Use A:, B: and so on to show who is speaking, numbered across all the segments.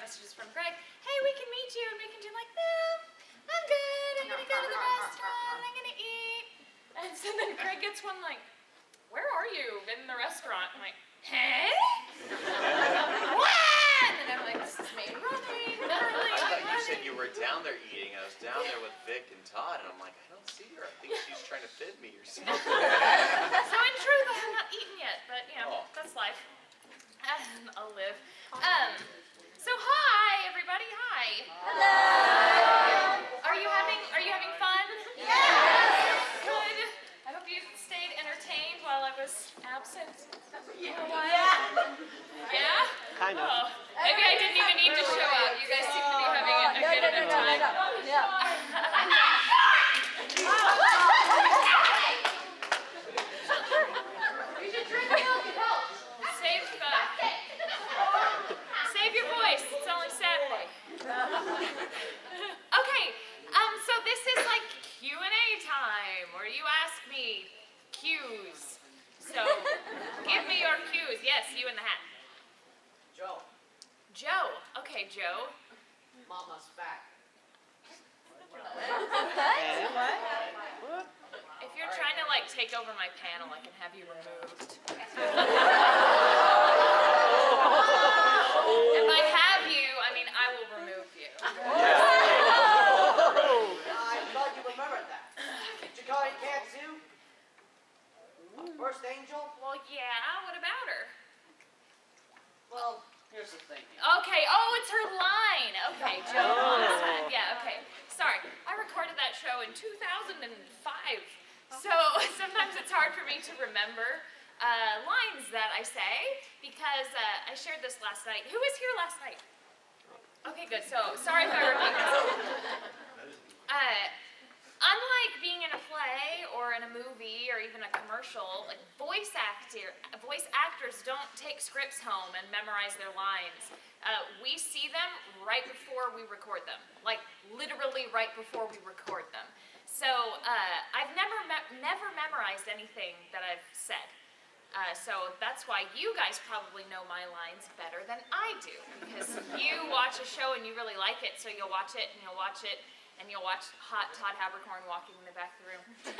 A: messages from Greg. Hey, we can meet you, and we can do like, no, I'm good. I'm gonna go to the restaurant. I'm gonna eat. And so then Greg gets one like, where are you in the restaurant? I'm like, hey? What? And I'm like, this is me running.
B: I thought you said you were down there eating. I was down there with Vic and Todd, and I'm like, I don't see her. I think she's trying to fit me or something.
A: So in truth, I have not eaten yet, but you know, that's life. I'll live. So hi everybody, hi.
C: Hello.
A: Are you having fun?
C: Yes.
A: Good. I hope you stayed entertained while I was absent.
C: Yeah.
A: Yeah?
D: Kind of.
A: Oh, maybe I didn't even need to show up. You guys seem to be having a good enough time.
C: You should drink milk, it helps.
A: Save your voice. It's only Saturday. Okay, so this is like Q&A time, where you ask me cues. So, give me your cues. Yes, you in the hat.
E: Joe,
A: Joe. Okay, Joe.
E: Mama's back.
A: If you're trying to like take over my panel, I can have you removed. If I have you, I mean I will remove you.
E: I thought you remembered that. Khaotic Cat Zoo? First angel?
A: Well, yeah. What about her?
E: Well, here's the thing.
A: Okay. Oh, it's her line. Okay, Joe. Yeah. Okay. Sorry, I recorded that show in 2005, so sometimes it's hard for me to remember lines that I say because I shared this last night. Who was here last night? Okay, good. So sorry if I repeat myself. Unlike being in a play or in a movie or even a commercial, like voice actors don't take scripts home and memorize their lines. We see them right before we record them, like literally right before we record them. So I've never memorized anything that I've said. So that's why you guys probably know my lines better than I do, because you watch a show and you really like it, so you'll watch it and you'll watch it. And you'll watch hot Todd Habercorn walking in the back of the room. And,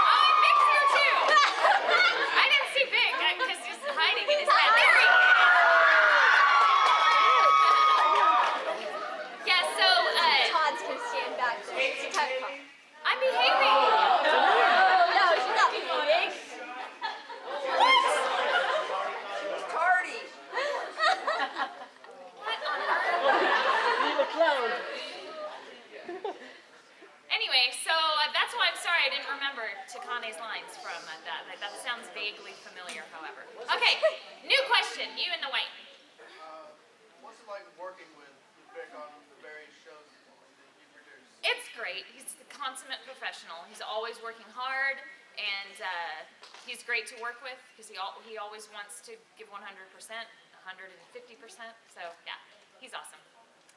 A: oh, Vic's here too! I didn't see Vic, because he's hiding in his bed. There he is! Yeah, so,
C: Todd's gonna stand back there.
A: I'm behaving!
C: No, she's not behaving.
A: Anyway, so that's why I'm sorry I didn't remember Takane's lines from that. That sounds vaguely familiar, however. Okay, new question. You in the white.
F: What's it like working with Vic on the various shows that you produce?
A: It's great. He's the consummate professional. He's always working hard, and he's great to work with because he always wants to give 100%, 150%. So yeah, he's awesome.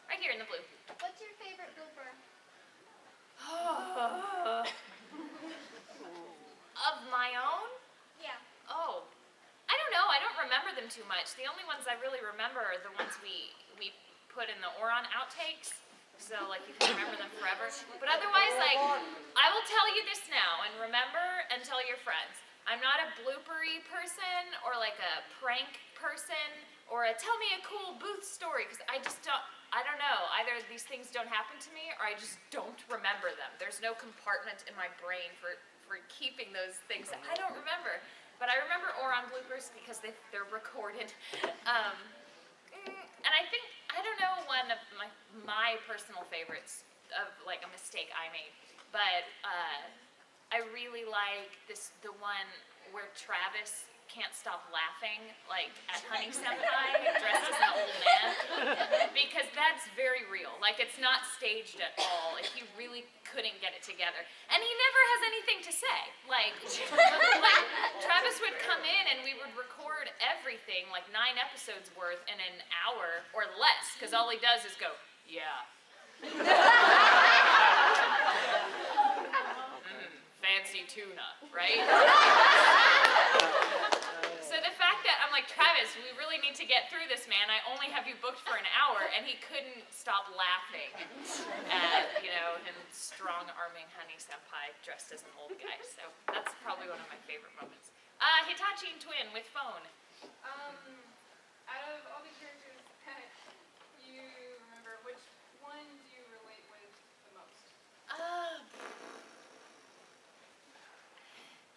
A: Right here in the blue.
C: What's your favorite blooper?
A: Of my own?
C: Yeah.
A: Oh, I don't know. I don't remember them too much. The only ones I really remember are the ones we put in the Oron outtakes. So like you can remember them forever. But otherwise, like, I will tell you this now and remember and tell your friends. I'm not a bloopery person or like a prank person or a tell me a cool booth story, because I don't know. Either these things don't happen to me or I just don't remember them. There's no compartment in my brain for keeping those things. I don't remember. But I remember Oron bloopers because they're recorded. And I think, I don't know, one of my personal favorites of like a mistake I made, but I really like the one where Travis can't stop laughing, like at Honey Senpai, dressed as an old man, because that's very real. Like, it's not staged at all. Like, he really couldn't get it together. And he never has anything to say. Like Travis would come in and we would record everything, like 9 episodes worth, in an hour or less, because all he does is go, yeah. Fancy tuna, right? get through this, man. I only have you booked for an hour. And he couldn't stop laughing at, him strong-arming Honey Senpai dressed as an old guy. So that's probably one of my favorite moments. Hitachi and Twin with phone.
D: Out of all the characters that you remember, which one do you relate with the most?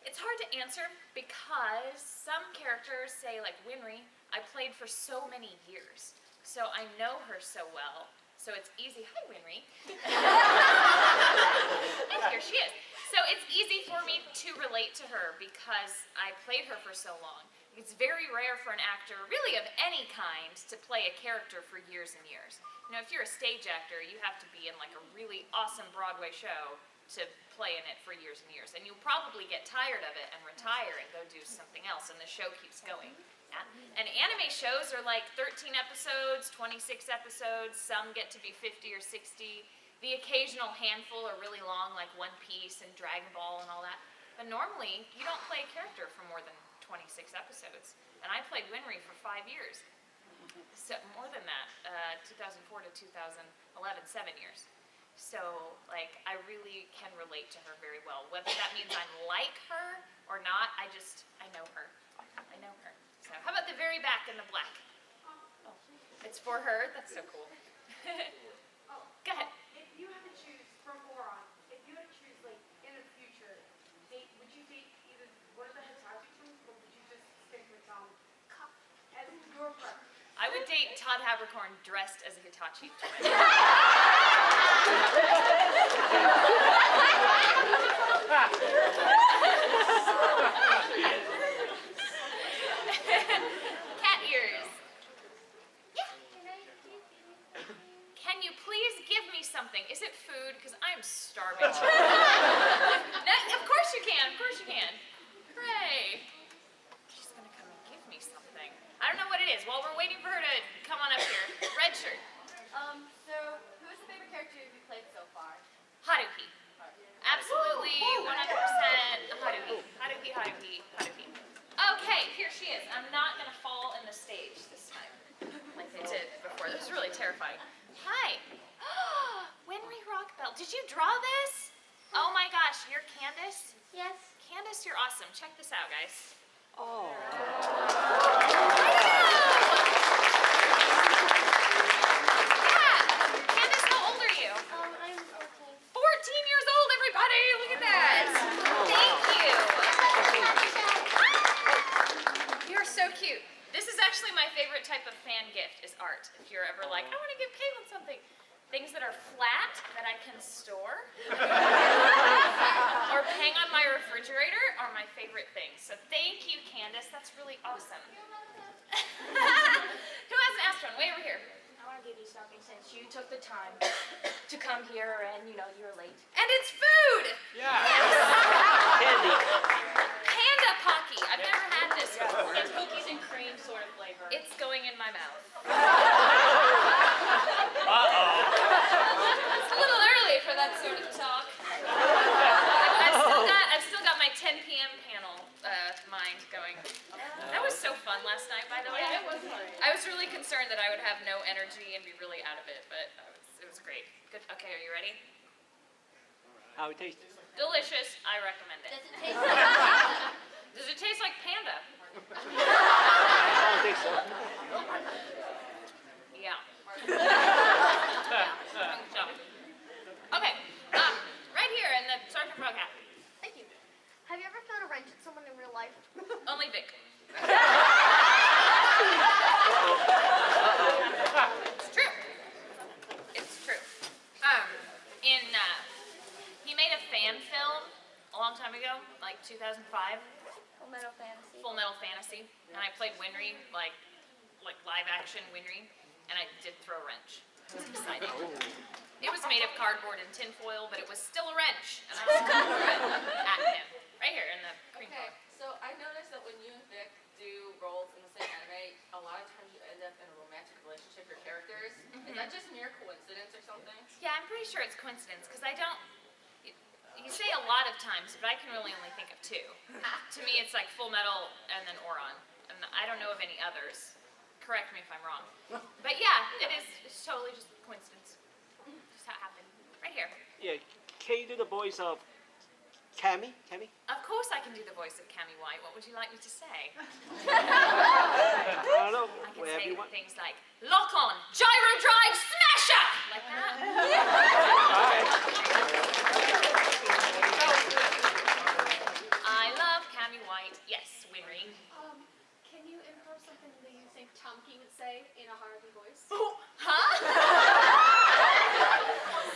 A: It's hard to answer because some characters, say like Winry, I played for so many years. So I know her so well. So it's easy. Hi, Winry. And here she is. So it's easy for me to relate to her because I played her for so long. It's very rare for an actor, really of any kind, to play a character for years and years. If you're a stage actor, you have to be in like a really awesome Broadway show to play in it for years and years. And you'll probably get tired of it and retire and go do something else, and the show keeps going. Yeah. And anime shows are like 13 episodes, 26 episodes, some get to be 50 or 60. The occasional handful are really long, like One Piece and Dragon Ball and all that. But normally, you don't play a character for more than 26 episodes. And I played Winry for 5 years. So more than that, 2004 to 2011, 7 years. So, I really can relate to her very well. Whether that means I'm like her or not, I know her. I know her. So, how about the very back in the black? Oh, it's for her? That's so cool. Go ahead.
G: If you had to choose from Oron, if you had to choose, in the future, would you date either one of the Hitachi twins, or would you just stick with as your preference?
A: I would date Todd Haberkorn dressed as a Hitachi twin. Cat ears. Yeah. Can you please give me something? Is it food? Because I'm starving. No, of course you can. Of course you can. Hooray. She's going to come and give me something. I don't know what it is. While we're waiting for her to come on up here. Red shirt.
C: So, who's the favorite character you've played so far?
A: Haruhi. Absolutely, 100% Haruhi. Haruhi, Haruhi, Haruhi. Okay, here she is. I'm not going to fall in the stage this time, like they did before. This was really terrifying. Hi. Winry Rockbell. Did you draw this? Oh my gosh, you're Candace?
C: Yes.
A: Candace, you're awesome. Check this out, guys.
E: Oh.
A: Candace, how old are you?
C: I'm 14.
A: 14 years old, everybody! Look at that! Thank you! You're so cute. This is actually my favorite type of fan gift, is art. If you're ever like, I want to give Caitlin something. Things that are flat, that I can store, or hang on my refrigerator are my favorite things. So thank you, Candace. That's really awesome. Who hasn't asked one? Way over here.
H: I want to give you something since you took the time to come here and, you're late.
A: And it's food!
E: Yeah.
A: Yes. Panda Pocky. I've never had this before.
H: It's cookies and cream sort of flavor.
A: It's going in my mouth.
E: Uh-oh.
A: It's a little early for that sort of talk. I've still got my 10 p.m. panel mind going. That was so fun last night, by the way.
H: Yeah, it was fun.
A: I was really concerned that I would have no energy and be really out of it, but it was great. Good. Okay, are you ready?
E: How it tastes?
A: Delicious. I recommend it.
C: Does it taste like
A: Does it taste like panda?
E: I don't think so.
A: Yeah. I think so. Okay. Right here in the Sergeant Frog hat.
C: Thank you. Have you ever thrown a wrench at someone in real life?
A: Only Vic. It's true. It's true. He made a fan film a long time ago, like 2005,
C: Full Metal Fantasy.
A: Full Metal Fantasy, and I played Winry, like live action Winry, and I did throw a wrench. It was exciting. It was made of cardboard and tinfoil, but it was still a wrench, and I was throwing it at him. Right here in the cream
I: Okay,
A: color.
I: so I noticed that when you and Vic do roles in the same anime, a lot of times you end up in a romantic relationship with your characters. Is that just mere coincidence or something?
A: Yeah, I'm pretty sure it's coincidence, because I don't... You say a lot of times, but I can really only think of 2. To me, it's like Full Metal and then Oron. And I don't know of any others. correct me if I'm wrong. But yeah, it's totally just coincidence. Just how it happened. Right here.
E: Yeah, can you do the voice of Cammy? Cammy?
A: Of course I can do the voice of Cammy White. What would you like me to say?
E: I don't know.
A: I can
E: Whatever
A: say
E: you want.
A: things like, lock on, gyro drive, smash up! Like that. I love Cammy White. Yes, Winry.
C: Can you improv something that you think Tomke would say in a Harvey voice?
A: Huh?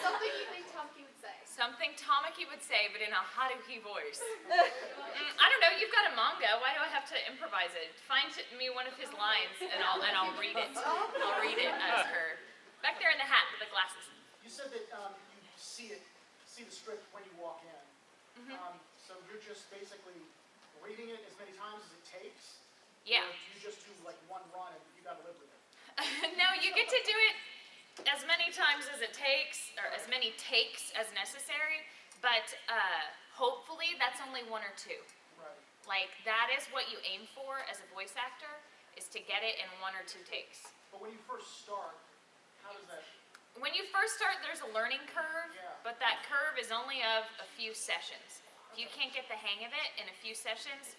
C: Something you think Tomke would say.
A: Something Tamaki would say, but in a Haruhi voice. I don't know, you've got a manga. Why do I have to improvise it? Find me one of his lines and I'll read it. I'll read it as her. Back there in the hat with the glasses.
J: You said that you see the script when you walk in. So you're just basically reading it as many times as it takes?
A: Yeah.
J: Or do you just do like one run and you gotta live with it?
A: No, you get to do it as many times as it takes, or as many takes as necessary, but hopefully that's only one or two.
J: Right.
A: Like, that is what you aim for as a voice actor, is to get it in one or two takes.
J: But when you first start, how does that?
A: When you first start, there's a learning curve,
J: Yeah.
A: but that curve is only of a few sessions. If you can't get the hang of it in a few sessions,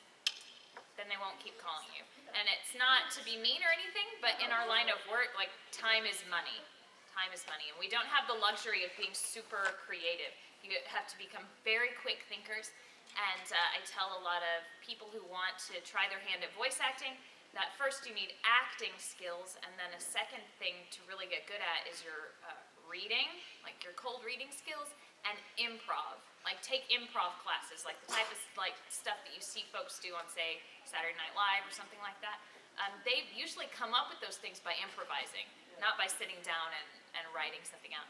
A: then they won't keep calling you. And it's not to be mean or anything, but in our line of work, like, time is money. Time is money, and we don't have the luxury of being super creative. You have to become very quick thinkers, and I tell a lot of people who want to try their hand at voice acting that first you need acting skills, and then a second thing to really get good at is your reading, like your cold reading skills, and improv. Like, take improv classes, like the type of like stuff that you see folks do on, say, Saturday Night Live or something like that. They usually come up with those things by improvising, not by sitting down and writing something out.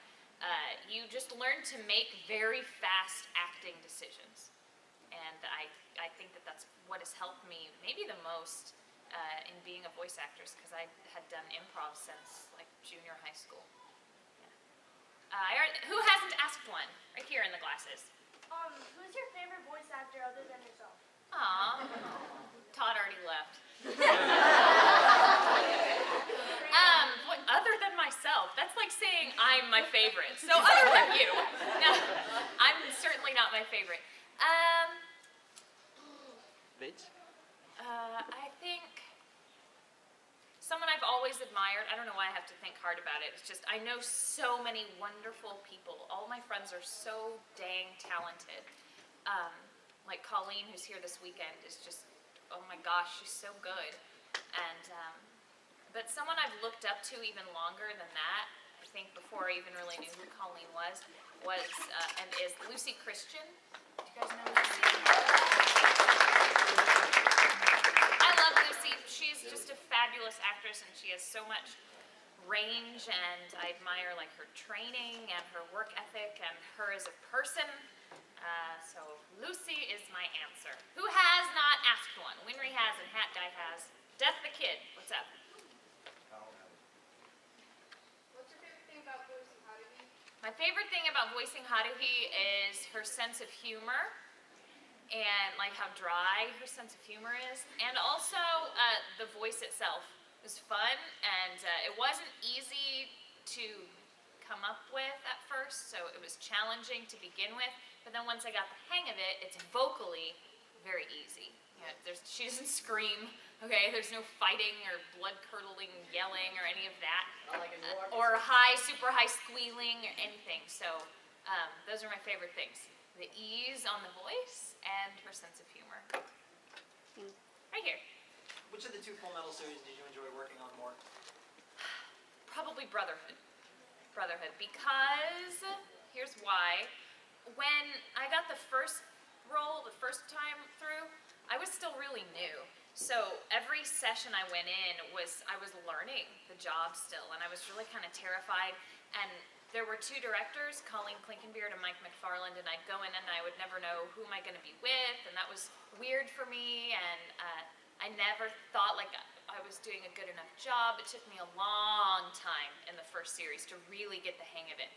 A: You just learn to make very fast acting decisions. And I think that that's what has helped me maybe the most in being a voice actress, because I had done improv since like junior high school. Yeah. Who hasn't asked one? Right here in the glasses.
G: Who's your favorite voice actor other than yourself?
A: Aw, Todd already left. What, other than myself? That's like saying I'm my favorite. So other than you. No, I'm certainly not my favorite.
E: Vince?
A: I think someone I've always admired. I don't know why I have to think hard about it. It's just I know so many wonderful people. All my friends are so dang talented. Like Colleen, who's here this weekend, is just, oh my gosh, she's so good. And but someone I've looked up to even longer than that, I think before I even really knew who Colleen was and is Lucy Christian. Do you guys know Lucy? I love Lucy. She's just a fabulous actress, and she has so much range, and I admire like her training and her work ethic and her as a person. So Lucy is my answer. Who has not asked one? Winry has and Hat Guy has. Death the Kid, what's up?
D: What's your favorite thing about voicing Haruhi?
A: My favorite thing about voicing Haruhi is her sense of humor, and like how dry her sense of humor is, and also the voice itself. It was fun, and it wasn't easy to come up with at first, so it was challenging to begin with, but then once I got the hang of it, it's vocally very easy. You know, she doesn't scream, okay? There's no fighting or blood-curdling yelling or any of that, or super high squealing or anything, so those are my favorite things. The ease on the voice and her sense of humor. Right here.
K: Which of the two Full Metal series did you enjoy working on more?
A: Probably Brotherhood. Because, here's why. When I got the first role, the first time through, I was still really new. So every session I went in I was learning the job still, and I was really kind of terrified. And there were two directors, Colleen Klinkenbeard and Mike McFarland, and I'd go in and I would never know who am I going to be with, and that was weird for me, and I never thought like I was doing a good enough job. It took me a long time in the first series to really get the hang of it.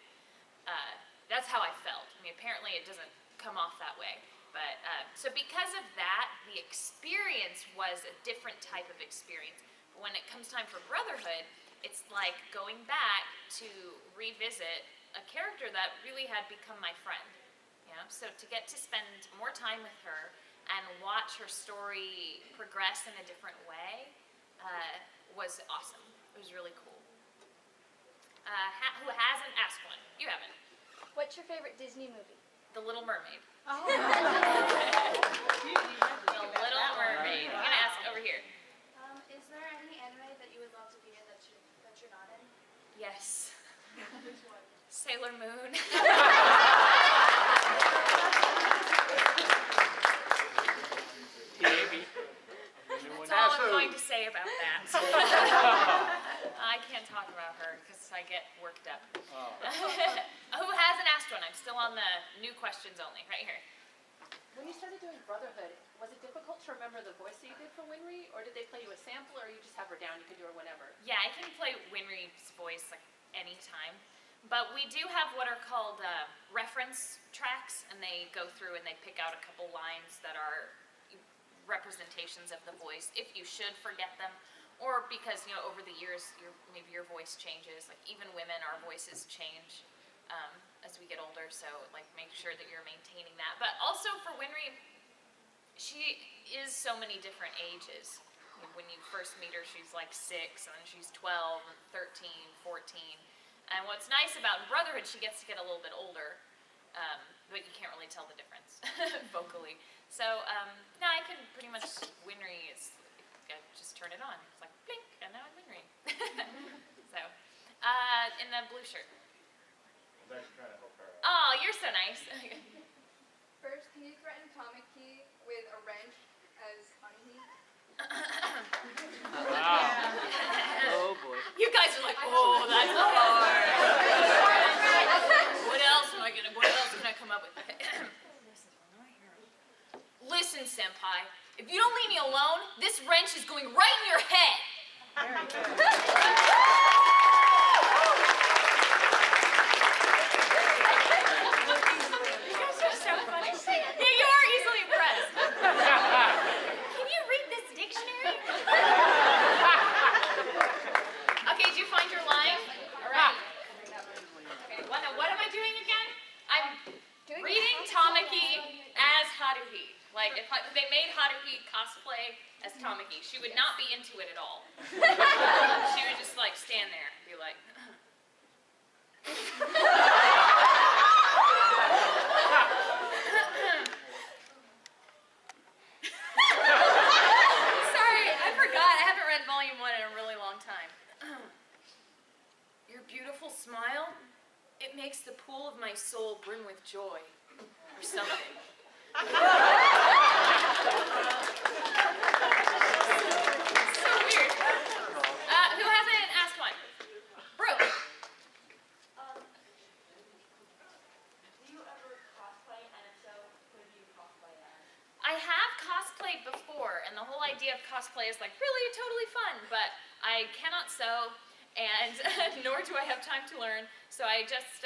A: That's how I felt. I mean, apparently it doesn't come off that way. But so because of that, the experience was a different type of experience. when it comes time for Brotherhood, it's like going back to revisit a character that really had become my friend. You know, so to get to spend more time with her and watch her story progress in a different way was awesome. It was really cool. Who hasn't asked one? You haven't.
C: What's your favorite Disney movie?
A: The Little Mermaid.
C: Oh.
A: The Little Mermaid. I'm gonna ask over here.
C: Is there any anime that you would love to be in that you're not in?
A: Yes.
C: Which one?
A: Sailor Moon.
K: Maybe.
A: That's all I'm going to say about that. I can't talk about her because I get worked up. Who hasn't asked one? I'm still on the new questions only, right here.
L: When you started doing Brotherhood, was it difficult to remember the voice that you did for Winry, or did they play you a sample, or you just have her down, you can do her whenever?
A: Yeah, I can play Winry's voice like anytime. But we do have what are called reference tracks, and they go through and they pick out a couple lines that are representations of the voice, if you should forget them, or because, you know, over the years, maybe your voice changes. Like, even women, our voices change as we get older, so, like, make sure that you're maintaining that. But also for Winry, she is so many different ages. When you first meet her, she's like 6, and then she's 12, 13, 14. And what's nice about Brotherhood, she gets to get a little bit older, but you can't really tell the difference vocally. So, no, I can pretty much, Winry is, I just turn it on. It's like, blink, and now I'm Winry. So, in the blue shirt.
M: I was actually trying to help her out.
A: Oh, you're so nice.
D: First, can you threaten Tamaki with a wrench as honey?
K: Wow. Oh boy.
A: You guys are like, oh, that's hard. What else can I come up with? Listen, Senpai, if you don't leave me alone, this wrench is going right in your head.
L: Very good.
A: You guys are so funny. Yeah, you are easily impressed. Can you read this dictionary? Okay, did you find your line? All right. Okay, what am I doing again? I'm reading Tamaki as Haruhi. Like, if they made Haruhi cosplay as Tamaki, she would not be into it at all. She would just, like, stand there and be like... Sorry, I forgot. I haven't read Volume 1 in a really long time. Your beautiful smile, it makes the pool of my soul brim with joy. Or something. So weird. Who hasn't asked one? Brooke.
H: Do you ever cosplay, and if so, who do you cosplay as?
A: I have cosplayed before, and the whole idea of cosplay is like really totally fun, but I cannot sew, and nor do I have time to learn. So I just,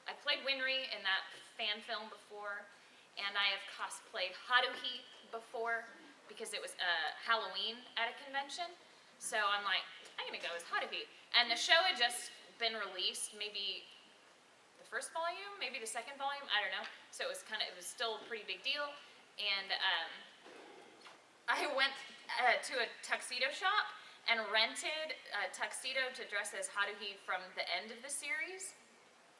A: I played Winry in that fan film before, and I have cosplayed Haruhi before because it was Halloween at a convention. So I'm like, I'm gonna go as Haruhi. And the show had just been released, maybe the first volume, maybe the second volume, I don't know. So it was still a pretty big deal. And I went to a tuxedo shop and rented a tuxedo to dress as Haruhi from the end of the series.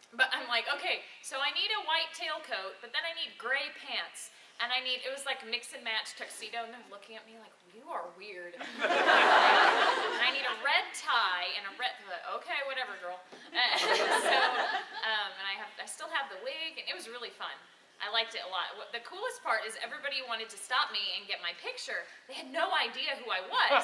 A: But I'm like, okay, so I need a white tailcoat, but then I need gray pants. And it was like mix and match tuxedo, and they're looking at me like, you are weird. And I need a red tie and a red, okay, whatever, girl. And I still have the wig, and it was really fun. I liked it a lot. The coolest part is everybody wanted to stop me and get my picture. They had no idea who I was.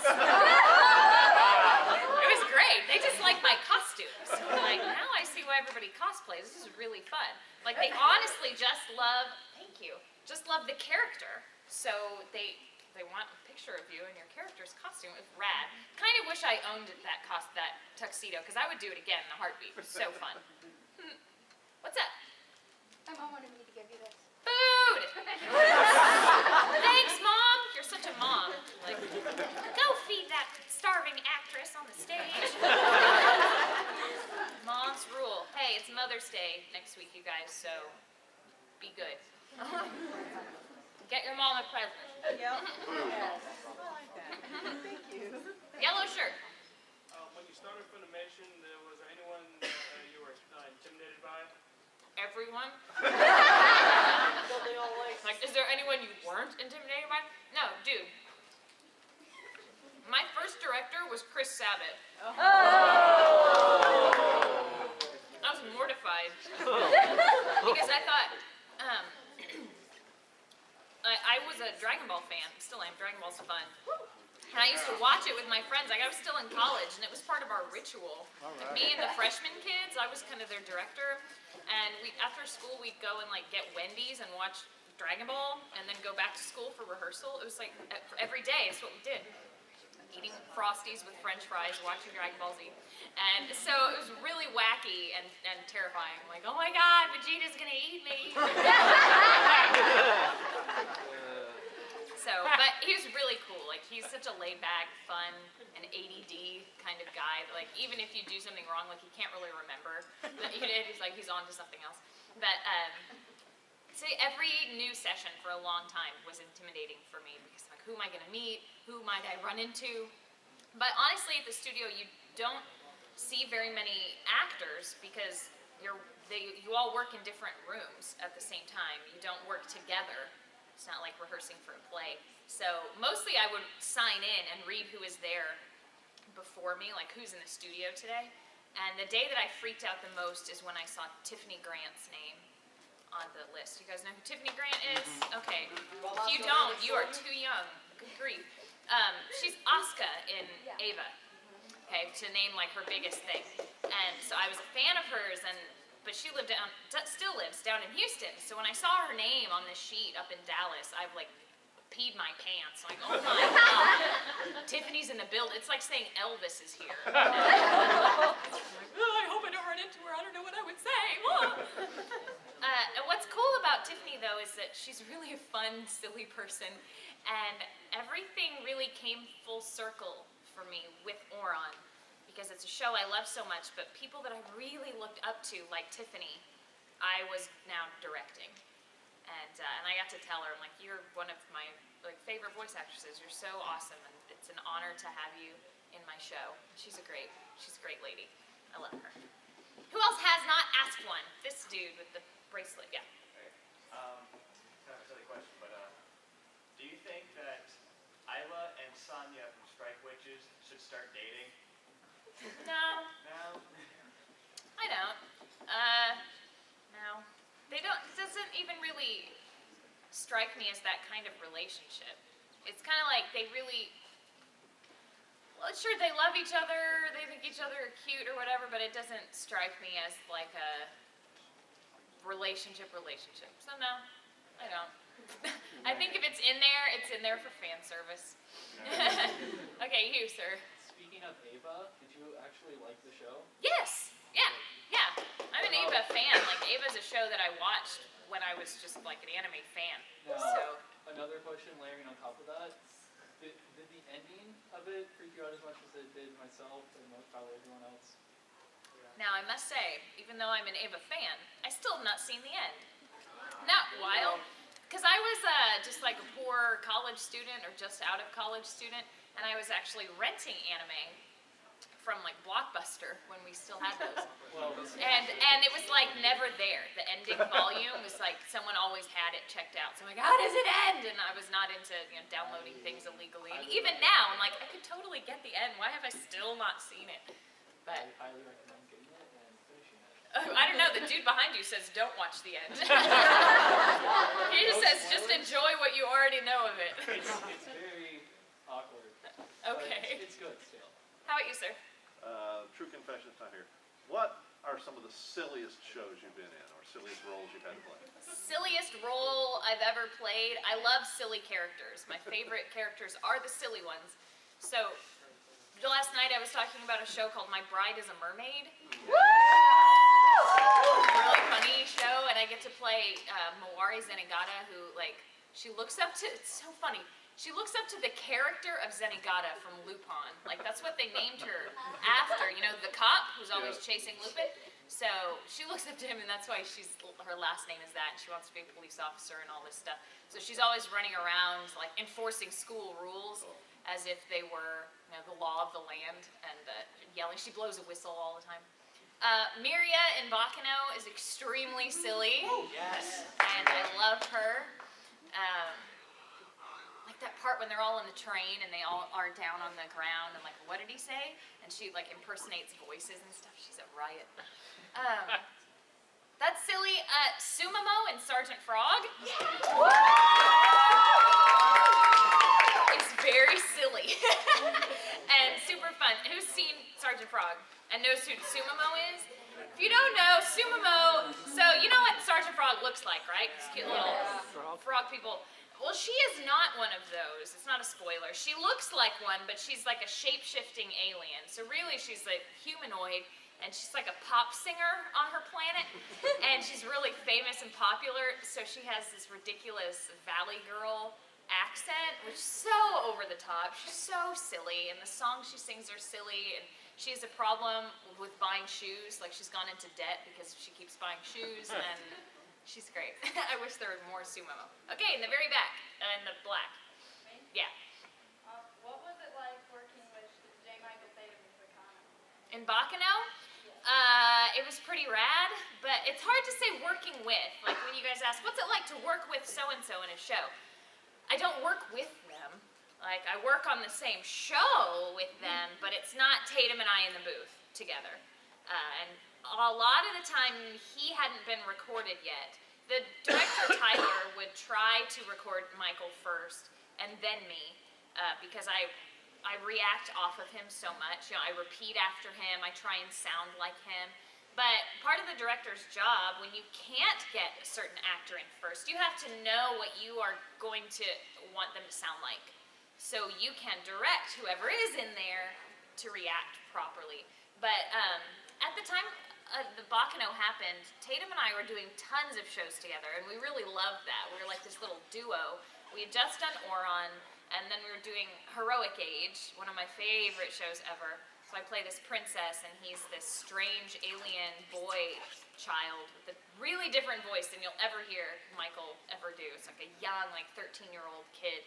A: It was great. They just liked my costumes. Like, now I see why everybody cosplays. This is really fun. Like, they honestly just love, thank you, just love the character. So they want a picture of you in your character's costume. It was rad. Kind of wish I owned that tuxedo, because I would do it again in a heartbeat. It was so fun. What's up?
C: My mom wanted me to give you this.
A: Food! Thanks, Mom! You're such a mom. Like, go feed that Mother's Day next week, you guys, so be good. Get your mom a present.
N: Yep. Yes. I like that. Thank you.
A: Yellow shirt.
O: When you started Funimation, was there anyone you were intimidated by?
A: Everyone.
E: Don't they all like?
A: Like, is there anyone you weren't intimidated by? No, dude. My first director was Chris Sabat.
N: Oh.
A: I was mortified. Because I thought, I was a Dragon Ball fan. Still am. Dragon Ball's fun. And I used to watch it with my friends. Like, I was still in college, and it was part of our ritual. Like, me and the freshman kids, I was kind of their director. And after school, we'd go and, like, get Wendy's and watch Dragon Ball, and then go back to school for rehearsal. It was, like, every day. It's what we did. Eating Frosties with French fries, watching Dragon Ball Z. And so it was really wacky and terrifying. Like, oh my God, Vegeta's gonna eat me. So, but he was really cool. Like, he's such a laid-back, fun, and ADD kind of guy. Like, even if you do something wrong, like, he can't really remember that you did. He's like, he's on to something else. But, say every new session for a long time was intimidating for me because, like, who am I gonna meet? Who might I run into? But honestly, at the studio, you don't see very many actors because you all work in different rooms at the same time. You don't work together. It's not like rehearsing for a play. So mostly I would sign in and read who is there before me, like who's in the studio today. And the day that I freaked out the most is when I saw Tiffany Grant's name on the list. You guys know who Tiffany Grant is? Okay. If you don't, you are too young. Good grief. She's Asuka in Ava. Okay, to name like her biggest thing. And so I was a fan of hers, but she still lives down in Houston. So when I saw her name on this sheet up in Dallas, I've like peed my pants. Like, oh my God, Tiffany's in the building. It's like saying Elvis is here. I hope I don't run into her. I don't know what I would say. And what's cool about Tiffany, though, is that she's really a fun, silly person. And everything really came full circle for me with Oron. Because it's a show I love so much, but people that I really looked up to, like Tiffany, I was now directing. And I got to tell her, I'm like, you're one of my favorite voice actresses. You're so awesome, and it's an honor to have you in my show. She's a great lady. I love her. Who else has not asked one? This dude with the bracelet, yeah.
M: Okay. Kind of a silly question, but do you think that Isla and Sonya from Strike Witches should start dating?
A: No.
M: No?
A: I don't. No. They don't, it doesn't even really strike me as that kind of relationship. It's kind of like they really, well, sure, they love each other, they think each other are cute or whatever, but it doesn't strike me as like a relationship. So no, I don't. I think if it's in there for fan service. Okay, you, sir.
K: Speaking of Ava, did you actually like the show?
A: Yes. Yeah. I'm an Ava fan. Like, Ava's a show that I watched when I was just like an anime fan.
K: Now,
A: So
K: another question layering on top of that. Did the ending of it freak you out as much as it did myself and probably everyone else?
A: now I must say, even though I'm an Ava fan, I still have not seen the end. Not wild, because I was just like a poor college student or just out of college student, and I was actually renting anime from like Blockbuster when we still had those. And it was like never there. The ending volume was like someone always had it checked out. So I'm like, how does it end? And I was not into downloading things illegally. And even now, I'm like, I could totally get the end. Why have I still not seen it? But
K: I highly recommend getting it and finishing it.
A: I don't know. The dude behind you says, don't watch the end. He just says, just enjoy what you already know of it.
K: It's very awkward.
A: Okay.
K: It's good still.
A: How about you, sir?
P: True confession time here. What are some of the silliest shows you've been in, or silliest roles you've had to play?
A: Silliest role I've ever played. I love silly characters. My favorite characters are the silly ones. So, last night I was talking about a show called My Bride is a Mermaid. Really funny show, and I get to play Mawari Zenigata, who, like, she looks up to, it's so funny. She looks up to the character of Zenigata from Lupin. Like, that's what they named her after. You know, the cop who's always chasing Lupin. So she looks up to him, and that's why her last name is that, and she wants to be a police officer and all this stuff. So she's always running around, like, enforcing school rules as if they were, the law of the land, and yelling. She blows a whistle all the time. Miria in Bakano is extremely silly.
E: Yes.
A: And I love her. Like that part when they're all in the train and they all are down on the ground and like, what did he say? And she like impersonates voices and stuff. She's a riot. That's silly. Sumamo and Sergeant Frog. It's very silly and super fun. Who's seen Sergeant Frog and knows who Sumamo is? If you don't know, Sumamo, so you know what Sergeant Frog looks like, right? These cute little frog people. Well, she is not one of those. It's not a spoiler. She looks like one, but she's like a shape-shifting alien. So really, she's like humanoid, and she's like a pop singer on her planet, and she's really famous and popular. So she has this ridiculous Valley Girl accent, which is so over the top. She's so silly, and the songs she sings are silly, and she has a problem with buying shoes. Like, she's gone into debt because she keeps buying shoes, and she's great. I wish there were more Sumamo. Okay, in the very back, in the black. Yeah.
D: What was it like working with J. Michael Tatum in Bakano?
A: In Bakano, it was pretty rad, but it's hard to say working with. Like, when you guys ask, what's it like to work with so-and-so in a show? I don't work with them. Like, I work on the same show with them, but it's not Tatum and I in the booth together. And a lot of the time, he hadn't been recorded yet. The director, Tyler, would try to record Michael first, and then me, because I react off of him so much. I repeat after him, I try and sound like him. But part of the director's job, when you can't get a certain actor in first, you have to know what you are going to want them to sound like. So you can direct whoever is in there to react properly. But at the time the Bakano happened, Tatum and I were doing tons of shows together, and we really loved that. We were like this little duo. We had just done Oron, and then we were doing Heroic Age, one of my favorite shows ever. So I play this princess, and he's this strange alien boy child with a really different voice than you'll ever hear Michael ever do. It's like a young, like 13-year-old kid.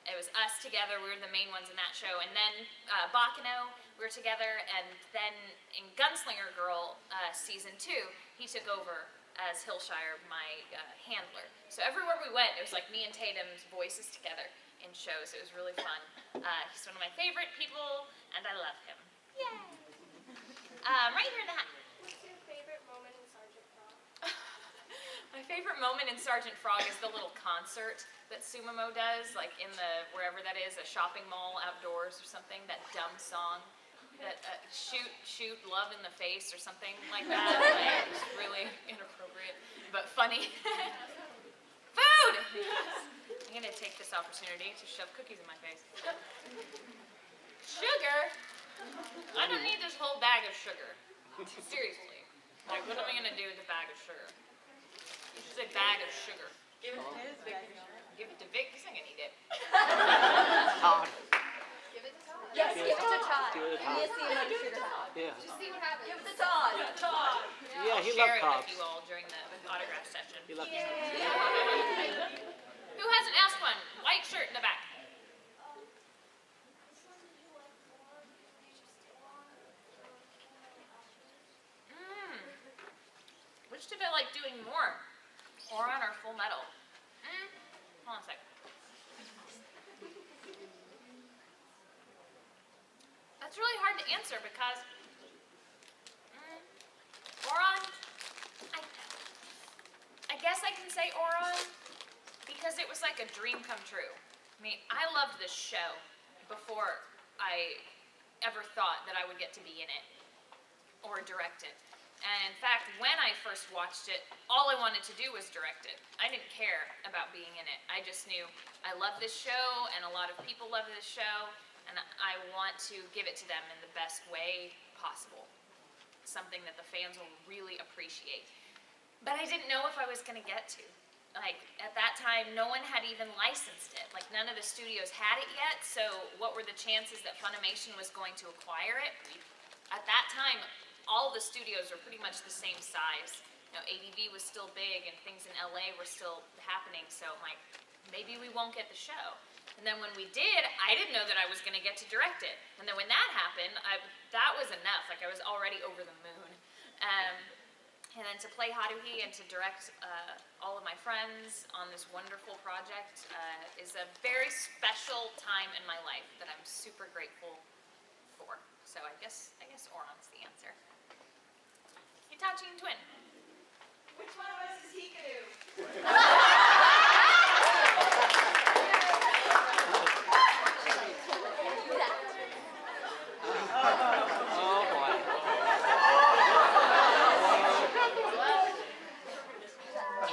A: It was us together. We were the main ones in that show. And then Bakano, we were together. And then in Gunslinger Girl season 2, he took over as Hillshire, my handler. So everywhere we went, it was like me and Tatum's voices together in shows. It was really fun. He's one of my favorite people, and I love him. Yay! Right here in the hat.
C: What's your favorite moment in Sergeant Frog?
A: My favorite moment in Sergeant Frog is the little concert that Sumamo does, like in the, wherever that is, a shopping mall outdoors or something, that dumb song, that shoot love in the face or something like that. Like, it's really inappropriate, but funny. Food! I'm gonna take this opportunity to shove cookies in my face. Sugar? I don't need this whole bag of sugar. Seriously. Like, what am I gonna do with a bag of sugar? You should say bag of sugar.
N: Give it to Vic.
A: Give it to Vic, because I'm gonna eat it.
N: Todd.
C: Give it to Todd.
G: Yes, give it to Todd.
N: Give it to
G: Give me a
N: Todd.
G: C amount of sugar.
N: Yeah.
C: Just see what happens.
G: Give it to Todd. Todd.
N: Yeah, he
A: I'll share
N: loved
A: it
N: Cobbs.
A: with you all during the autograph session.
N: He loved
A: Who hasn't asked one? White shirt in the back. Which did I like doing more? Oron or Full Metal? Hold on a sec. That's really hard to answer because Oron, I guess I can say Oron because it was like a dream come true. I mean, I loved this show before I ever thought that I would get to be in it or direct it. And in fact, when I first watched it, all I wanted to do was direct it. I didn't care about being in it. I just knew I love this show, and a lot of people love this show, and I want to give it to them in the best way possible. Something that the fans will really appreciate. But I didn't know if I was going to get to. Like, at that time, no one had even licensed it. Like, none of the studios had it yet, so what were the chances that Funimation was going to acquire it? At that time, all the studios were pretty much the same size. You know, ADV was still big and things in LA were still happening, so I'm like, maybe we won't get the show. And then when we did, I didn't know that I was going to get to direct it. And then when that happened, that was enough. Like, I was already over the moon. And then to play Haruhi and to direct all of my friends on this wonderful project is a very special time in my life that I'm super grateful for. So I guess Oron's the answer. Hitachi and Twin.
G: Which one of us is Hikaru?
A: The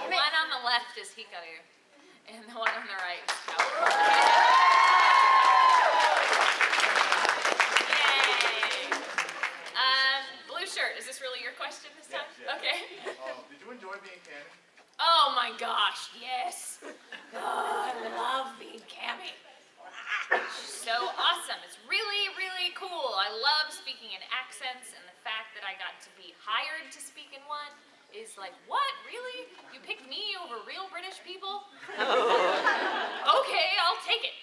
A: one on the left is Hikaru, and the one on the right is Khaotic. Yay! Blue shirt, is this really your question this time?
F: Yes.
A: Okay.
F: Did you enjoy being Cammy?
A: Oh my gosh, yes. Oh, I love being Cammy. She's so awesome. It's really, really cool. I love speaking in accents, and the fact that I got to be hired to speak in one is like, what? Really? You picked me over real British people? Okay, I'll take it.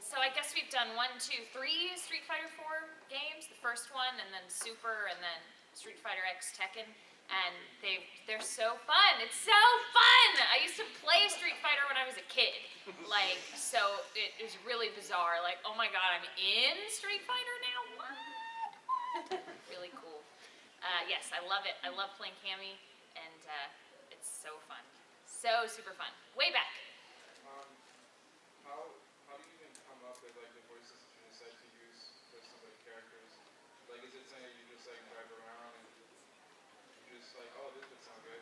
A: So I guess we've done 1, 2, 3 Street Fighter 4 games. The first one, and then Super, and then Street Fighter X Tekken. And they're so fun. It's so fun! I used to play Street Fighter when I was a kid. Like, so it is really bizarre. Like, oh my god, I'm in Street Fighter now? What? Really cool. Yes, I love it. I love playing Cammy, and it's so fun. So super fun. Way back.
Q: How do you even come up with like the voices that you decide to use for some of the characters? Like, is it something you just like drive around and you just like, oh, this would sound good?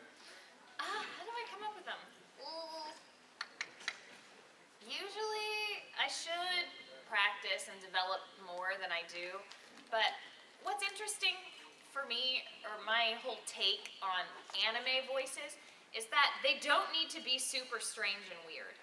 A: How do I come up with them? Usually, I should practice and develop more than I do. But what's interesting for me, or my whole take on anime voices, is that they don't need to be super strange and weird.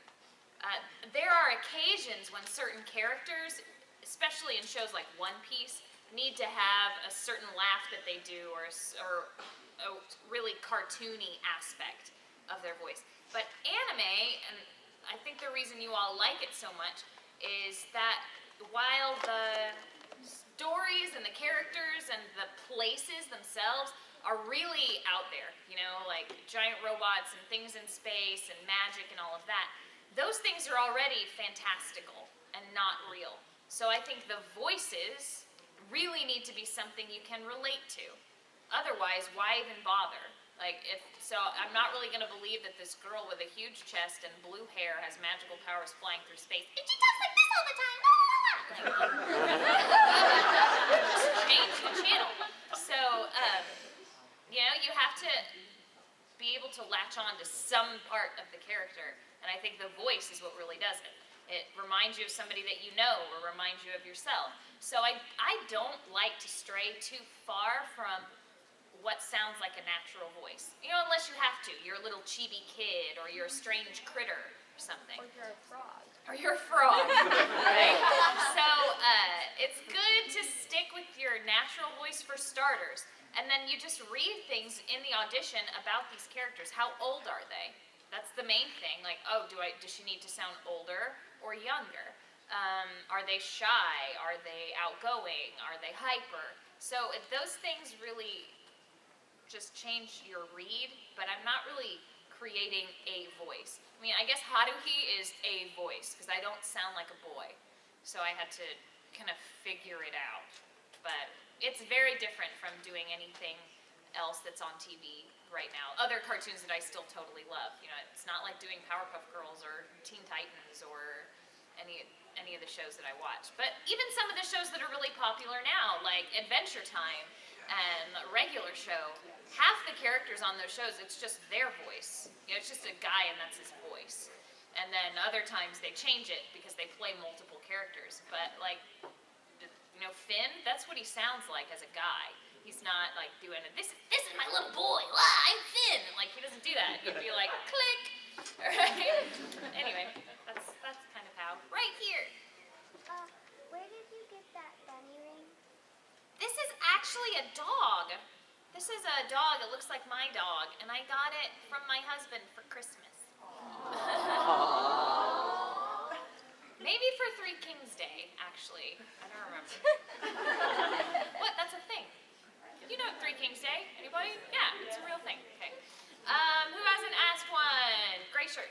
A: There are occasions when certain characters, especially in shows like One Piece, need to have a certain laugh that they do, or a really cartoony aspect of their voice. But anime, and I think the reason you all like it so much, is that while the stories and the characters and the places themselves are really out there, you know, like giant robots and things in space and magic and all of that, those things are already fantastical and not real. So I think the voices really need to be something you can relate to. Otherwise, why even bother? Like, so I'm not really going to believe that this girl with a huge chest and blue hair has magical powers flying through space. And she talks like this all the time. Just change the channel. So, you know, you have to be able to latch on to some part of the character. And I think the voice is what really does it. It reminds you of somebody that you know, or reminds you of yourself. So I don't like to stray too far from what sounds like a natural voice. You know, unless you have to. You're a little chibi kid, or you're a strange critter, or something.
C: Or you're a frog.
A: Or you're a frog, right? So it's good to stick with your natural voice for starters. And then you just read things in the audition about these characters. How old are they? That's the main thing. Like, oh, does she need to sound older or younger? Are they shy? Are they outgoing? Are they hyper? So those things really just change your read, but I'm not really creating a voice. I mean, I guess Haruhi is a voice, because I don't sound like a boy. So I had to kind of figure it out. But it's very different from doing anything else that's on TV right now. Other cartoons that I still totally love. You know, it's not like doing Powerpuff Girls or Teen Titans or any of the shows that I watch. But even some of the shows that are really popular now, like Adventure Time and a regular show, half the characters on those shows, it's just their voice. You know, it's just a guy and that's his voice. And then other times they change it because they play multiple characters. But like, you know, Finn, that's what he sounds like as a guy. He's not like doing it, this is my little boy, I'm Finn. Like, he doesn't do that. He'd be like, click. Right? Anyway, that's kind of how. Right here.
R: Where did you get that bunny ring?
A: This is actually actually a dog. This is a dog. It looks like my dog, and I got it from my husband for Christmas. Maybe for Three Kings Day, actually. I don't remember. What? That's a thing. You know Three Kings Day? Anybody? Yeah, it's a real thing. Okay. Who hasn't asked one? Gray shirt.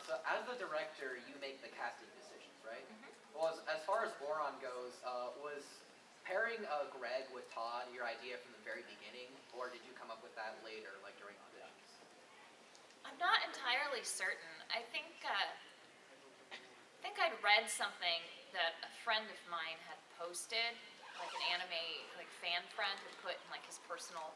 E: So as the director, you make the casting decisions, right? Well, as far as Oron goes, was pairing Greg with Todd your idea from the very beginning, or did you come up with that later, like during auditions?
A: I'm not entirely certain. I think I'd read something that a friend of mine had posted, like an anime fan friend had put in his personal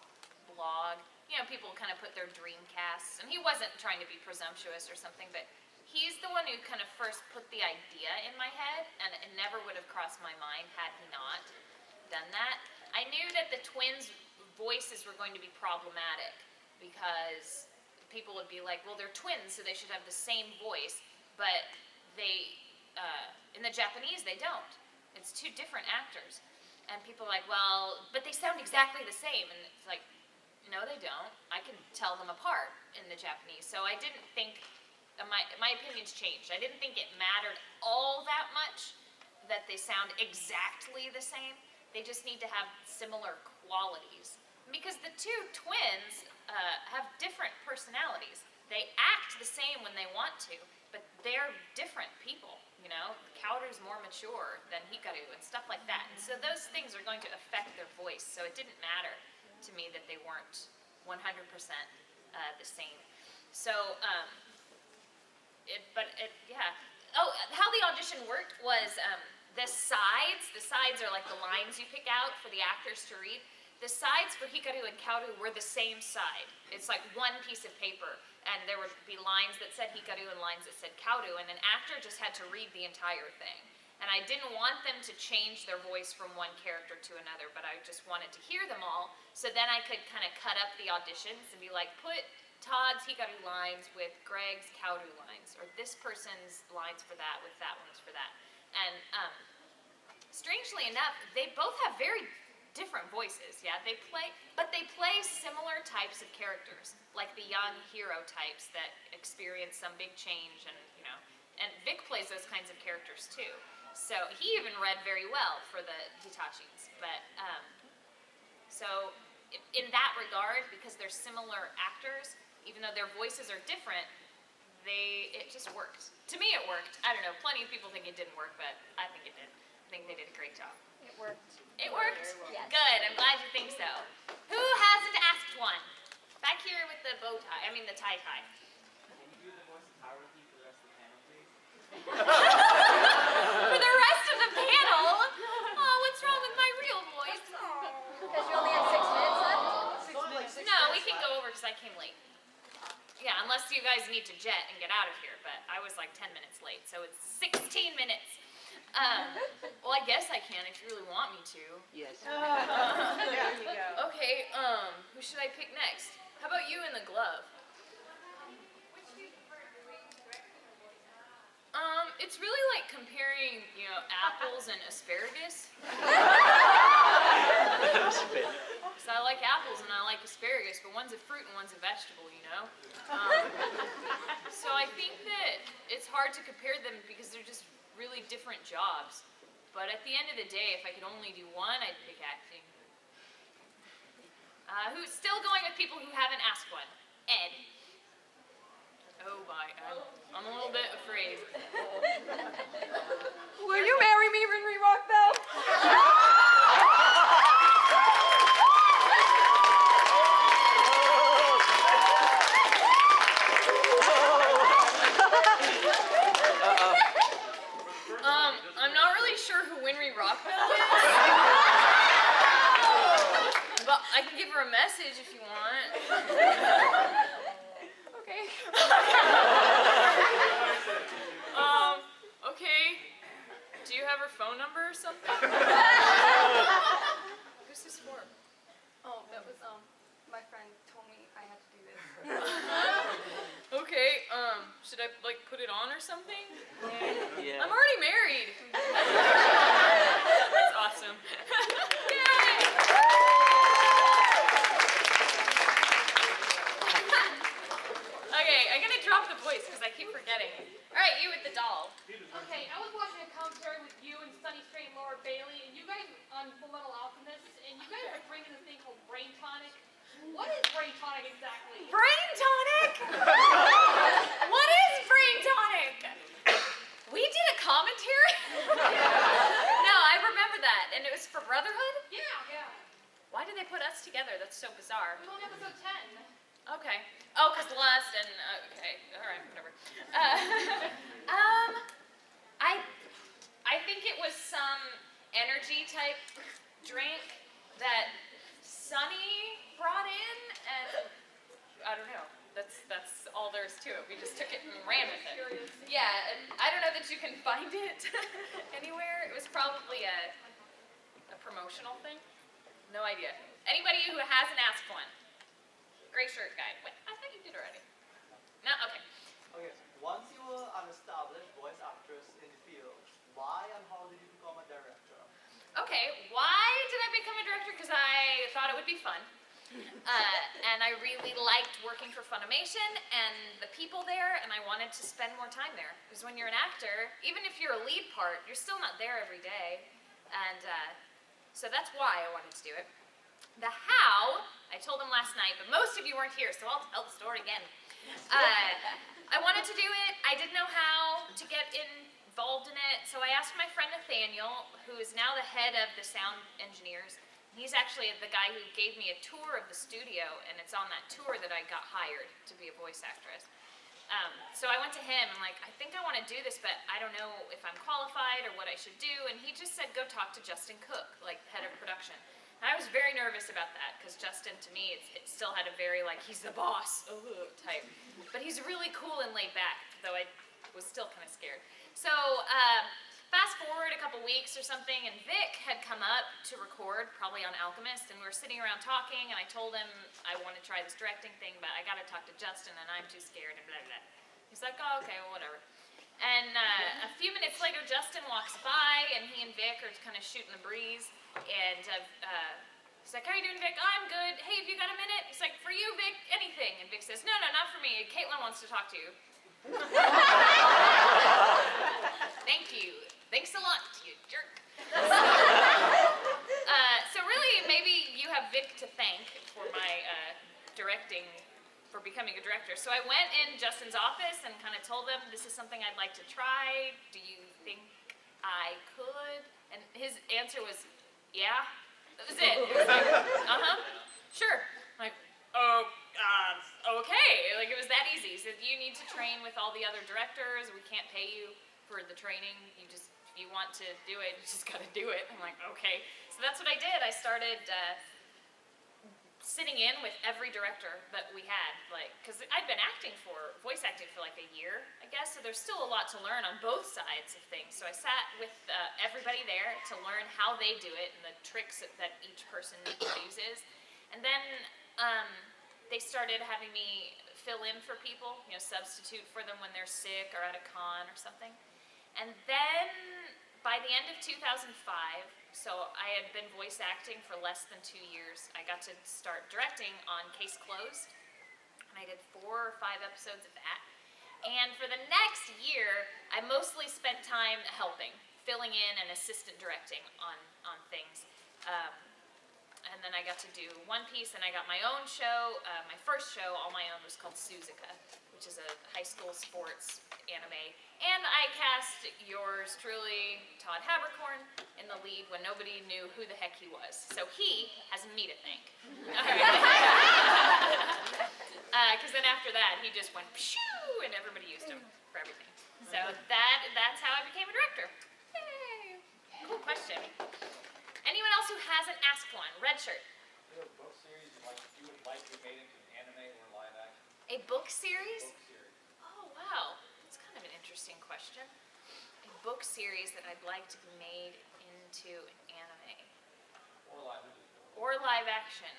A: blog. You know, people kind of put their dream casts, and he wasn't trying to be presumptuous or something, but he's the one who kind of first put the idea in my head, and it never would have crossed my mind had he not done that. I knew that the twins' voices were going to be problematic because people would be like, well, they're twins, so they should have the same voice, but they, in the Japanese, they don't. It's two different actors. And people are like, well, but they sound exactly the same, and it's like, no, they don't. I can tell them apart in the Japanese. So I didn't think, my opinions changed. I didn't think it mattered all that much that they sound exactly the same. They just need to have similar qualities. Because the two twins have different personalities. They act the same when they want to, but they're different people, you know? Khaotic's more mature than Hikaru and stuff like that. And so those things are going to affect their voice, so it didn't matter to me that they weren't 100% the same. So, yeah. Oh, how the audition worked was the sides are like the lines you pick out for the actors to read. The sides for Hikaru and Khaotic were the same side. It's like one piece of paper, and there would be lines that said Hikaru and lines that said Khaotic, and an actor just had to read the entire thing. And I didn't want them to change their voice from one character to another, but I just wanted to hear them all, so then I could kind of cut up the auditions and be like, put Todd's Hikaru lines with Greg's Khaotic lines, or this person's lines for that with that one's for that. And strangely enough, they both have very different voices, yeah? They play similar types of characters, like the young hero types that experience some big change, and, you know, and Vic plays those kinds of characters too. So he even read very well for the Hitachis, but, so in that regard, because they're similar actors, even though their voices are different, it just worked. To me it worked. I don't know, plenty of people think it didn't work, but I think it did. I think they did a great job.
C: It worked.
A: It worked?
C: Yes.
A: Good, I'm glad you think so. Who hasn't asked one? Back here with the bow tie, I mean the tie.
M: Can you do the voice of Haruhi for the rest of the panel, please?
A: For the rest of the panel? Oh, what's wrong with my real voice?
C: Because you only have 6 minutes left?
A: No, we can go over because I came late. Yeah, unless you guys need to jet and get out of here, but I was like 10 minutes late, so it's 16 minutes. Well, I guess I can if you really want me to.
E: Yes.
A: There you go. Okay, who should I pick next? How about you in the glove? It's really like comparing, you know, apples and asparagus. So I like apples and I like asparagus, but one's a fruit and one's a vegetable, you know? So I think that it's hard to compare them because they're just really different jobs. But at the end of the day, if I could only do one, I'd pick acting. Who's still going with people who haven't asked one? Ed. Oh my, I'm a little bit afraid.
G: Will you marry me, Rinry Rockbell?
A: I'm not really sure who Winry Rockbell is. But I can give her a message if you want.
G: Okay.
A: Okay. Do you have her phone number or something? Who's this for?
G: Oh, that was, my friend told me I had to do this.
A: Okay, should I, like, put it on or something?
E: Yeah.
A: I'm already married. That's awesome. Yay!
D: Bailey, and you guys on Fullmetal Alchemist, and you guys are drinking this thing called Brain Tonic. What is Brain Tonic exactly?
A: Brain tonic? What is brain tonic? We did a commentary? No, I remember that. And it was for Brotherhood?
D: Yeah.
A: Why did they put us together? That's so bizarre.
D: It was on episode 10.
A: Okay. Oh, because lust and, okay. All right, whatever. I think it was some energy type drink that Sunny brought in, and I don't know. That's all there is to it. We just took it and ran with it. Yeah, and I don't know that you can find it anywhere. It was probably a promotional thing. No idea. Anybody who hasn't asked one? Gray shirt guy. Wait, I thought you did already. No? Okay.
R: Okay, once you were an established voice actress in the field, why and how did you become a director?
A: Okay, why did I become a director? Because I thought it would be fun. And I really liked working for Funimation and the people there, and I wanted to spend more time there. Because when you're an actor, even if you're a lead part, you're still not there every day. And so that's why I wanted to do it. The how, I told them last night, but most of you weren't here, so I'll tell the story again. I wanted to do it. I didn't know how to get involved in it, so I asked my friend Nathaniel, who is now the head of the sound engineers. He's actually the guy who gave me a tour of the studio, and it's on that tour that I got hired to be a voice actress. So I went to him and I think I want to do this, but I don't know if I'm qualified or what I should do, and he just said, go talk to Justin Cook, head of production. And I was very nervous about that, because Justin, to me, it still had a very, he's the boss, type. But he's really cool and laid back, though I was still kind of scared. So, fast forward a couple weeks or something, and Vic had come up to record, probably on Alchemist, and we were sitting around talking, and I told him I want to try this directing thing, but I got to talk to Justin, and I'm too scared, and blah, blah, blah. He's like, oh, okay, well, whatever. And a few minutes later, Justin walks by, and he and Vic are kind of shooting the breeze, and he's like, how are you doing, Vic? Oh, I'm good. Hey, have you got a minute? He's like, for you, Vic, anything. And Vic says, no, not for me. Caitlin wants to talk to you. Thank you. Thanks a lot, you jerk. So really, maybe you have Vic to thank for my directing, for becoming a director. So I went in Justin's office and kind of told him, this is something I'd like to try. Do you think I could? And his answer was, yeah. That was it. It was like, sure. I'm like, okay. It was that easy. He said, you need to train with all the other directors. We can't pay you for the training. If you want to do it, you just got to do it. I'm like, okay. So that's what I did. I started sitting in with every director that we had, because I'd been voice acting for a year, I guess, so there's still a lot to learn on both sides of things. So I sat with everybody there to learn how they do it and the tricks that each person uses. And then they started having me fill in for people, substitute for them when they're sick or at a con or something. And then by the end of 2005, so I had been voice acting for less than 2 years, I got to start directing on Case Closed, and I did 4 or 5 episodes of that. And for the next year, I mostly spent time helping, filling in and assistant directing on things. And then I got to do One Piece, and I got my own show. My first show, all my own, was called Suzuka, which is a high school sports anime. And I cast yours truly, Todd Habercorn, in the lead when nobody knew who the heck he was. So he has me to thank. Because then after that, he just went pshoo, and everybody used him for everything. So that's how I became a director. Yay! Cool question. Anyone else who hasn't asked one? Red shirt.
S: Is there a book series you would like to be made into an anime or live action?
A: A book series?
S: Book series.
A: Oh, wow. That's kind of an interesting question. A book series that I'd like to be made into an anime.
S: Or live action.
A: Or live action.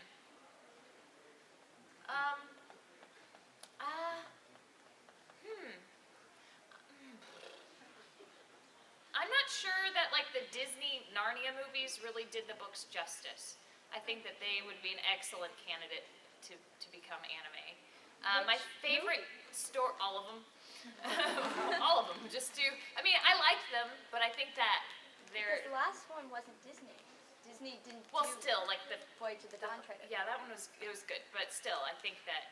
A: I'm not sure that the Disney Narnia movies really did the books justice. I think that they would be an excellent candidate to become anime. My favorite story, all of them. All of them, I liked them, but I think that they're
H: Because the last one wasn't Disney. Disney didn't
A: well,
H: do
A: still like the
H: Voyage of the Dawn Treader.
A: yeah, that one was good, but still, I think that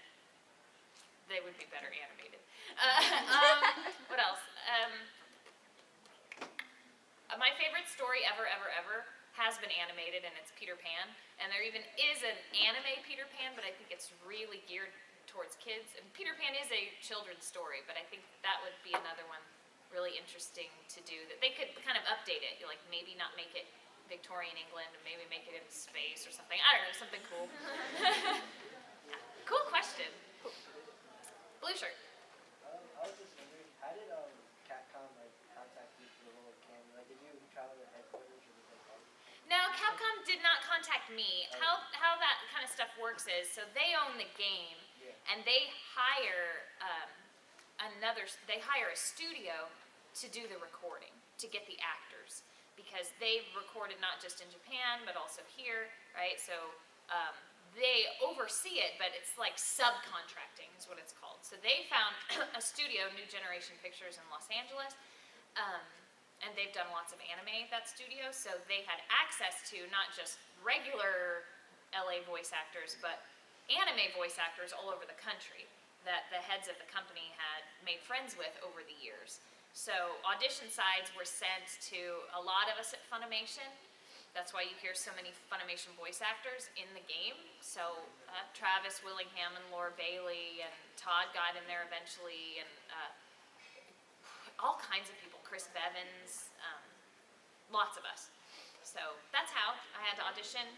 A: they would be better animated. What else? My favorite story ever has been animated, and it's Peter Pan. And there even is an anime Peter Pan, but I think it's really geared towards kids. And Peter Pan is a children's story, but I think that would be another one really interesting to do. That they could kind of update it, like maybe not make it Victorian England, and maybe make it in space or something. I don't know, something cool. Yeah. Cool question. Blue shirt.
R: I was just wondering, how did Capcom contact you for the role of Cammy? Did you travel to headquarters or was that?
A: No, Capcom did not contact me. How that kind of stuff works is, so they own the game, and they hire they hire a studio to do the recording, to get the actors, because they recorded not just in Japan, but also here, right? So they oversee it, but it's like subcontracting is what it's called. So they found a studio, New Generation Pictures in Los Angeles, and they've done lots of anime at that studio, so they had access to not just regular LA voice actors, but anime voice actors all over the country that the heads of the company had made friends with over the years. So audition sides were sent to a lot of us at Funimation. That's why you hear so many Funimation voice actors in the game. So Travis Willingham and Laura Bailey, and Todd got in there eventually, and all kinds of people, Chris Bevins, lots of us. So that's how I had to audition.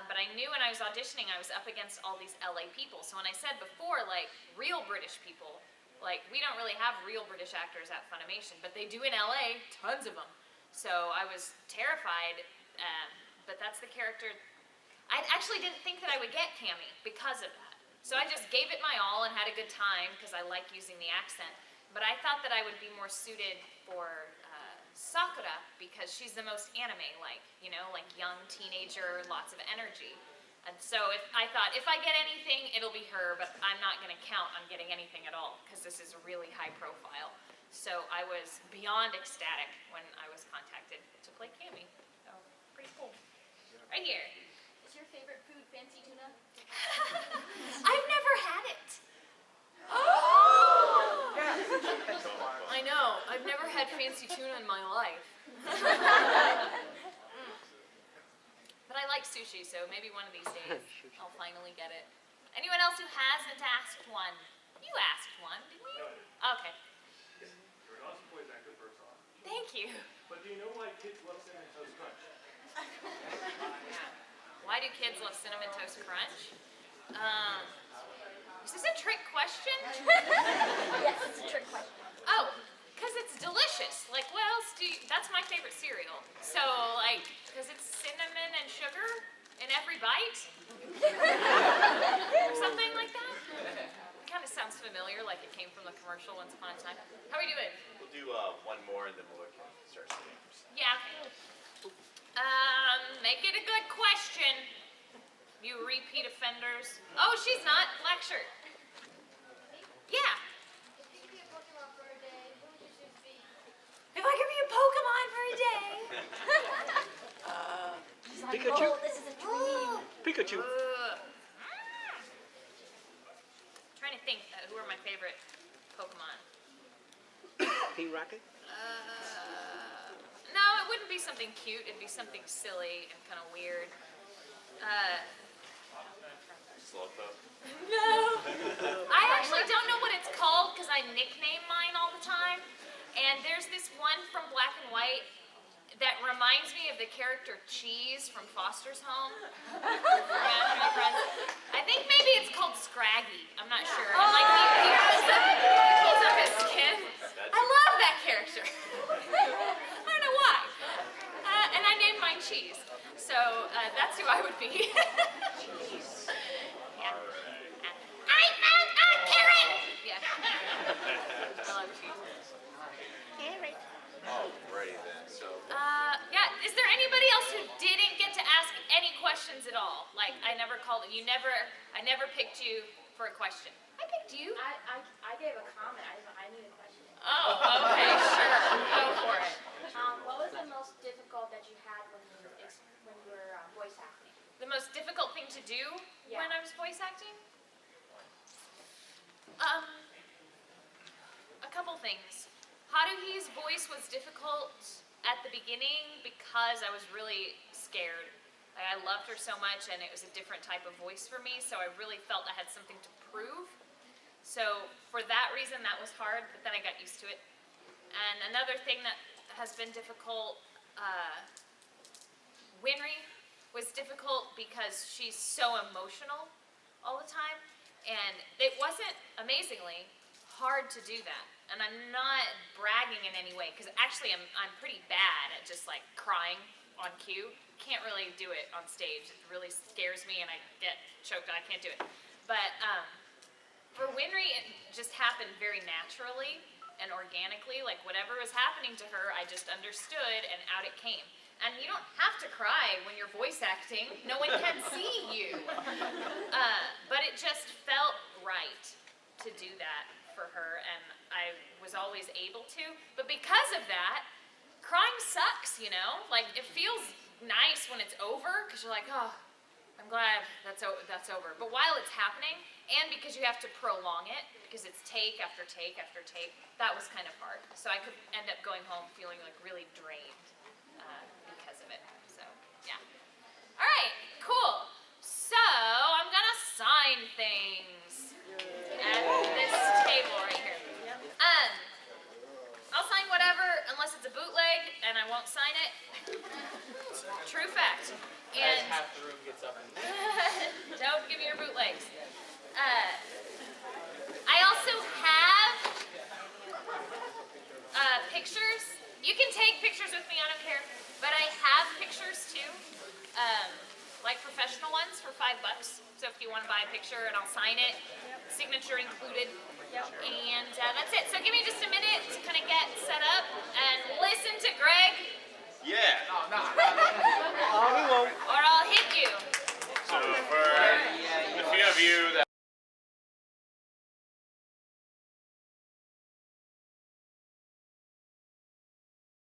A: But I knew when I was auditioning, I was up against all these LA people. So when I said before, like, real British people, like, we don't really have real British actors at Funimation, but they do in LA, tons of them. So I was terrified, but that's the character. I actually didn't think that I would get Cammy because of that. So I just gave it my all and had a good time because I like using the accent. But I thought that I would be more suited for Sakura because she's the most anime-like, you know, like young teenager, lots of energy. And so I thought, if I get anything, it'll be her, but I'm not going to count on getting anything at all because this is a really high profile. So I was beyond ecstatic when I was contacted to play Cammy. So, pretty cool. Right here.
H: Is your favorite food fancy tuna?
A: I've never had it. Oh! I know. I've never had fancy tuna in my life. But I like sushi, so maybe one of these days I'll finally get it. Anyone else who hasn't asked one? You asked one, didn't you? Okay.
O: You're an awesome voice actor, first off.
A: Thank you.
O: But do you know why kids love Cinnamon Toast Crunch?
A: Why do kids love Cinnamon Toast Crunch? Is this a trick question?
H: Yes, it's a trick question.
A: Oh, because it's delicious. Like, what else do you, that's my favorite cereal. So, like, because it's cinnamon and sugar in every bite? Or something like that? It kind of sounds familiar, like it came from the commercial Once Upon a Time. How are we doing?
B: We'll do one more and then we'll start sitting.
A: Yeah, okay. Make it a good question. You repeat offenders. Oh, she's not. Black shirt. Yeah.
C: If you could be a Pokemon for a day, who would you choose to be?
A: If I could be a Pokemon for a day.
H: She's like,
N: Pikachu.
H: oh, this is a dream.
N: Pikachu.
A: Trying to think who are my favorite Pokemon.
N: Pink Rocket.
A: No, it wouldn't be something cute. It'd be something silly and kind of weird.
B: Slowpoke.
A: No. I actually don't know what it's called because I nickname mine all the time. And there's this one from Black and White that reminds me of the character Cheese from Foster's Home. I think maybe it's called Scraggy. I'm not sure. And like he pulls up his skin. I love that character. I don't know why. And I named mine Cheese. So that's who I would be. Yeah. I'm Karen! Yeah. I love cheese.
H: Carrot.
B: Alrighty then, so.
A: Yeah, is there anybody else who didn't get to ask any questions at all? Like, I never called it. I never picked you for a question. I picked you.
H: I gave a comment. I need a question.
A: Oh, okay, sure. Go for it.
H: What was the most difficult that you had when you were voice acting?
A: The most difficult thing to do
H: Yeah.
A: when I was voice acting? A couple things. Haruhi's voice was difficult at the beginning because I was really scared. Like, I loved her so much and it was a different type of voice for me, so I really felt I had something to prove. So for that reason, that was hard, but then I got used to it. And another thing that has been difficult, Winry was difficult because she's so emotional all the time, and it wasn't, amazingly, hard to do that. And I'm not bragging in any way, because actually I'm pretty bad at just like crying on cue. Can't really do it on stage. It really scares me and I get choked and I can't do it. But for Winry, it just happened very naturally and organically. Like whatever was happening to her, I just understood and out it came. And you don't have to cry when you're voice acting. No one can see you. But it just felt right to do that for her, and I was always able to. But because of that, crying sucks, you know? Like, it feels nice when it's over, because you're like, oh, I'm glad that's over. But while it's happening, and because you have to prolong it, because it's take after take after take, that was kind of hard. So I could end up going home feeling like really drained because of it. So, yeah. All right, cool. So, I'm gonna sign things at this table right here. I'll sign whatever unless it's a bootleg, and I won't sign it. True fact. And
B: half the room gets up and
A: don't give me your bootlegs. I also have pictures. You can take pictures with me, I don't care. But I have pictures too, like professional ones for $5. So if you want to buy a picture and I'll sign it, signature included. And that's it. So give me just a minute to kind of get set up and listen to Greg.
B: yeah.
E: No,